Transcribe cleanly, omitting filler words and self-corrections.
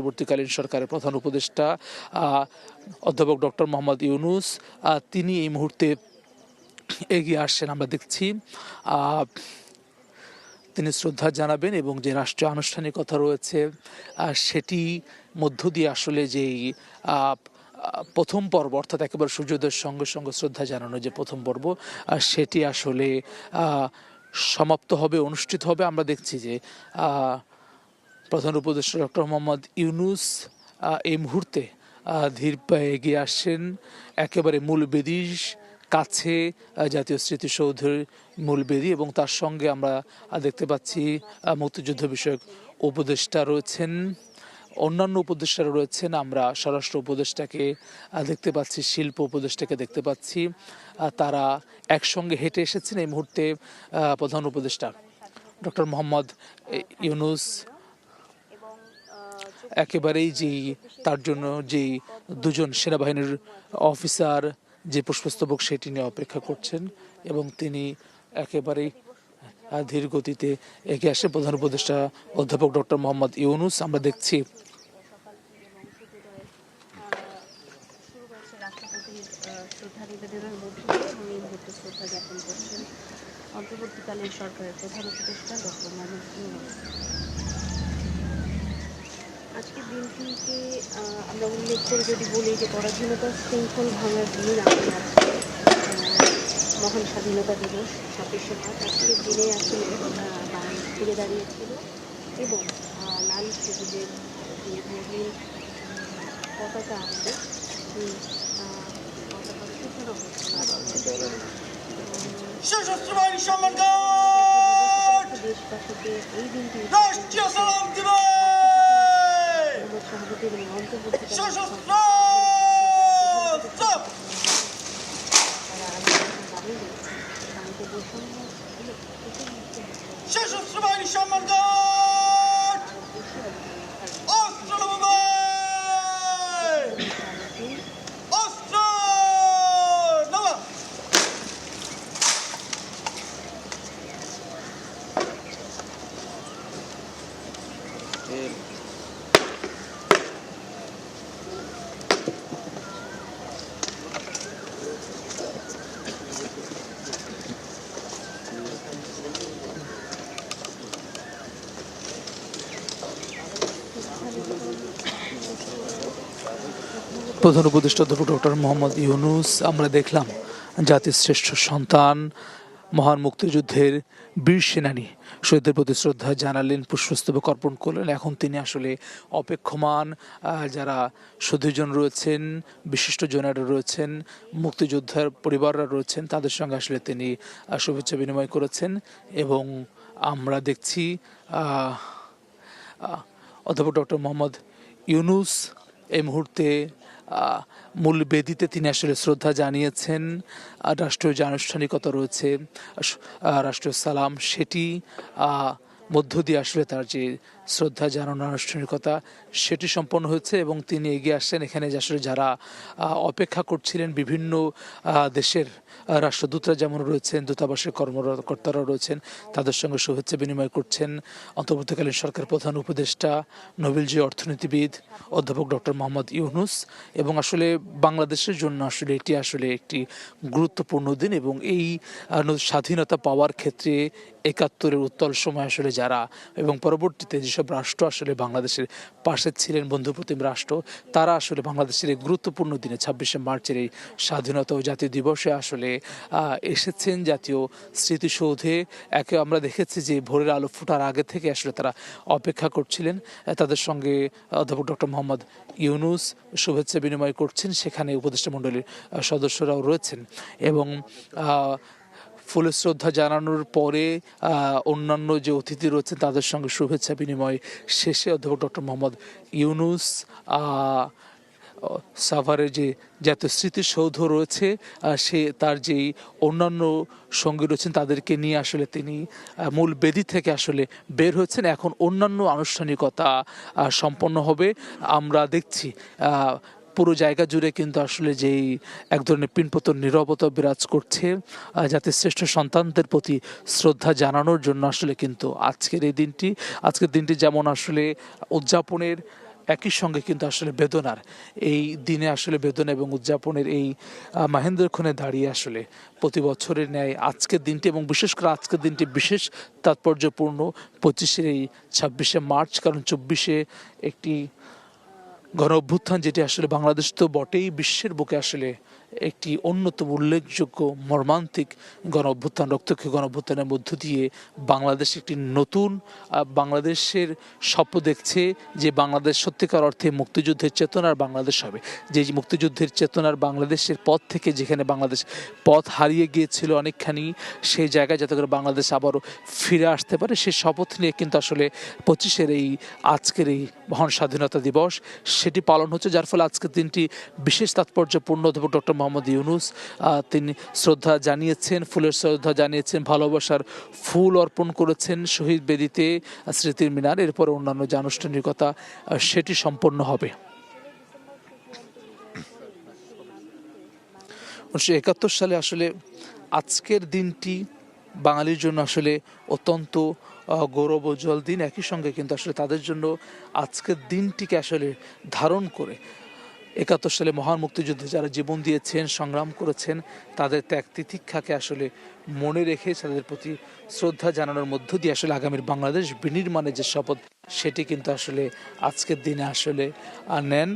অন্তর্বর্তীকালীন সরকারের প্রধান উপদেষ্টা অধ্যাপক ডক্টর মোহাম্মদ ইউনূস, তিনি এই মুহূর্তে এগিয়ে আসছেন। আমরা দেখছি তিনি শ্রদ্ধা জানাবেন এবং যে রাষ্ট্রীয় আনুষ্ঠানিকতা রয়েছে সেটি মধ্য দিয়ে আসলে যেই প্রথম পর্ব, অর্থাৎ একেবারে সূর্যোদয়ের সঙ্গে সঙ্গে শ্রদ্ধা জানানো যে প্রথম পর্ব, সেটি আসলে সমাপ্ত হবে, অনুষ্ঠিত হবে। আমরা দেখছি যে প্রধান উপদেষ্টা ডক্টর মোহাম্মদ ইউনূস এই মুহূর্তে ধীর পায়ে এগিয়ে আসছেন একেবারে মূল বেদির কাছে, জাতীয় স্মৃতিসৌধের মূল বেদি, এবং তার সঙ্গে আমরা দেখতে পাচ্ছি মুক্তিযুদ্ধ বিষয়ক উপদেষ্টা রয়েছেন, অন্যান্য উপদেষ্টারা রয়েছেন। আমরা স্বরাষ্ট্র উপদেষ্টাকে দেখতে পাচ্ছি, শিল্প উপদেষ্টাকে দেখতে পাচ্ছি, তারা একসঙ্গে হেঁটে এসেছেন। এই মুহূর্তে প্রধান উপদেষ্টা ডক্টর মোহাম্মদ ইউনূস একেবারেই যেই তার জন্য যেই দুজন সেনাবাহিনীর অফিসার যে পুষ্পস্তবক সেটি নিয়ে অপেক্ষা করছেন, এবং তিনি একেবারেই ধীর গতিতে এগিয়ে আসে প্রধান উপদেষ্টা অধ্যাপক ডক্টর মোহাম্মদ ইউনূস। আমরা দেখছি অন্তর্বর্তীকালীন সরকারের প্রধান উপদেষ্টা ডক্টর মোহাম্মদ ইউনূস। আজকের দিনটিকে আমরা উল্লেখ করে যদি বলি যে পরাধীনতা শৃঙ্খল ভাঙার দিন, আজকে মহান স্বাধীনতা দিবস 26শে মার্চ। আজকের দিনে আসলে বাংলাদেশ ফিরে দাঁড়িয়েছিল এবং লাল সবুজের যে রঙিন পতাকা আমাদের সেই পতাকা সূচনা হচ্ছে দেশবাসীকে এই দিনটি সভাপতি এবং প্রধান উপদেষ্টা অধ্যাপক ডক্টর মোহাম্মদ ইউনূস। আমরা দেখলাম জাতির শ্রেষ্ঠ সন্তান, মহান মুক্তিযুদ্ধের বীর সেনানী, শহীদদের প্রতি শ্রদ্ধা জানালেন, পুষ্পস্তবক অর্পণ করলেন। এখন তিনি আসলে অপেক্ষমান যারা শহীদজন রয়েছেন, বিশিষ্ট জনেরা রয়েছেন, মুক্তিযোদ্ধার পরিবাররা রয়েছেন, তাদের সঙ্গে আসলে তিনি শুভেচ্ছা বিনিময় করেছেন। এবং আমরা দেখছি অধ্যাপক ডক্টর মোহাম্মদ ইউনূস এই মুহূর্তে মূল বেদিতে তিনি আসলে শ্রদ্ধা জানিয়েছেন। রাষ্ট্রীয় যে আনুষ্ঠানিকতা রয়েছে, রাষ্ট্রীয় সালাম, সেটি মধ্য দিয়ে আসলে তার যে শ্রদ্ধা জানানোর আনুষ্ঠানিকতা সেটি সম্পন্ন হয়েছে, এবং তিনি এগিয়ে আসছেন। এখানে আসলে যারা অপেক্ষা করছিলেন, বিভিন্ন দেশের রাষ্ট্রদূতরা যেমন রয়েছেন, দূতাবাসের কর্মকর্তারা রয়েছেন, তাদের সঙ্গে শুভেচ্ছা বিনিময় করছেন অন্তর্বর্তীকালীন সরকার প্রধান উপদেষ্টা, নোবেল জয়ী অর্থনীতিবিদ অধ্যাপক ডক্টর মোহাম্মদ ইউনূস। এবং আসলে বাংলাদেশের জন্য আসলে এটি আসলে একটি গুরুত্বপূর্ণ দিন, এবং এই স্বাধীনতা পাওয়ার ক্ষেত্রে ৭১-এর উত্তাল সময় আসলে যারা, এবং পরবর্তীতে যেসব রাষ্ট্র আসলে বাংলাদেশের পাশে ছিলেন, বন্ধুপ্রতিম রাষ্ট্র, তারা আসলে বাংলাদেশের এই গুরুত্বপূর্ণ দিনে ২৬শে মার্চের এই স্বাধীনতা ও জাতীয় দিবসে আসলে এসেছেন জাতীয় স্মৃতিসৌধে। আমরা দেখেছি যে ভোরের আলো ফোটার আগে থেকে আসলে তারা অপেক্ষা করছিলেন। তাদের সঙ্গে অধ্যাপক ডক্টর মোহাম্মদ ইউনূস শুভেচ্ছা বিনিময় করছেন, সেখানে উপদেষ্টা মণ্ডলীর সদস্যরাও রয়েছেন। এবং ফুলের শ্রদ্ধা জানানোর পরে অন্যান্য যে অতিথি রয়েছেন তাদের সঙ্গে শুভেচ্ছা বিনিময় শেষে অধ্যাপক ডক্টর মোহাম্মদ ইউনূস সাভারের যে জাতীয় স্মৃতিসৌধ রয়েছে সে তার যেই অন্যান্য সঙ্গী রয়েছেন তাদেরকে নিয়ে আসলে তিনি মূল বেদি থেকে আসলে বের হয়েছেন। এখন অন্যান্য আনুষ্ঠানিকতা সম্পন্ন হবে। আমরা দেখছি পুরো জায়গা জুড়ে কিন্তু আসলে যেই এক ধরনের পিনপতন নীরবতা বিরাজ করছে, যাতে শ্রেষ্ঠ সন্তানদের প্রতি শ্রদ্ধা জানানোর জন্য আসলে কিন্তু আজকের দিনটি যেমন আসলে উদযাপনের একই সঙ্গে কিন্তু আসলে বেদনার এই দিনে আসলে বেদনা এবং উদযাপনের এই মাহেন্দ্রক্ষণে দাঁড়িয়ে আসলে প্রতি বছরের ন্যায় আজকের দিনটি এবং বিশেষ করে আজকের দিনটি বিশেষ তাৎপর্যপূর্ণ 25-এর এই 26শে মার্চ, কারণ 24-এ একটি গণ অভ্যুত্থান যেটি আসলে বাংলাদেশ তো বটেই, বিশ্বের বুকে আসলে একটি অন্যতম উল্লেখযোগ্য মর্মান্তিক গণ অভ্যুত্থান, রক্তক্ষয়ী গণ অভ্যুত্থানের মধ্য দিয়ে বাংলাদেশ একটি নতুন বাংলাদেশের স্বপ্ন দেখছে, যে বাংলাদেশ সত্যিকার অর্থে মুক্তিযুদ্ধের চেতনার বাংলাদেশ হবে, যে মুক্তিযুদ্ধের চেতনার বাংলাদেশের পথ থেকে যেখানে বাংলাদেশ পথ হারিয়ে গিয়েছিল অনেকখানি, সেই জায়গায় যাতে করে বাংলাদেশ আবারও ফিরে আসতে পারে সে শপথ নিয়ে কিন্তু আসলে 25-এর এই আজকের এই মহান স্বাধীনতা দিবস সেটি পালন হচ্ছে, যার ফলে আজকের দিনটি বিশেষ তাৎপর্যপূর্ণ। অধ্যাপক ডক্টর মোহাম্মদ ইউনূস তিনি শ্রদ্ধা জানিয়েছেন, ফুলের শ্রদ্ধা জানিয়েছেন, ভালোবাসার ফুল অর্পণ করেছেন শহীদ বেদিতে, স্মৃতির মিনার। এরপর অন্যান্য যে আনুষ্ঠানিকতা সেটি সম্পন্ন হবে। 1971 সালে আসলে আজকের দিনটি বাঙালির জন্য আসলে অত্যন্ত গৌরবোজ্জ্বল দিন। একই সঙ্গে কিন্তু আসলে তাদের জন্য আজকের দিনটিকে আসলে ধারণ করে 71 সালে মহান মুক্তিযুদ্ধে যারা জীবন দিয়েছেন, সংগ্রাম করেছেন, তাদের ত্যাগ তিতিক্ষাকে আসলে মনে রেখে তাদের প্রতি শ্রদ্ধা জানানোর মধ্য দিয়ে আসলে আগামীর বাংলাদেশ বিনির্মাণের যে শপথ সেটি কিন্তু আসলে আজকের দিনে আসলে নেন।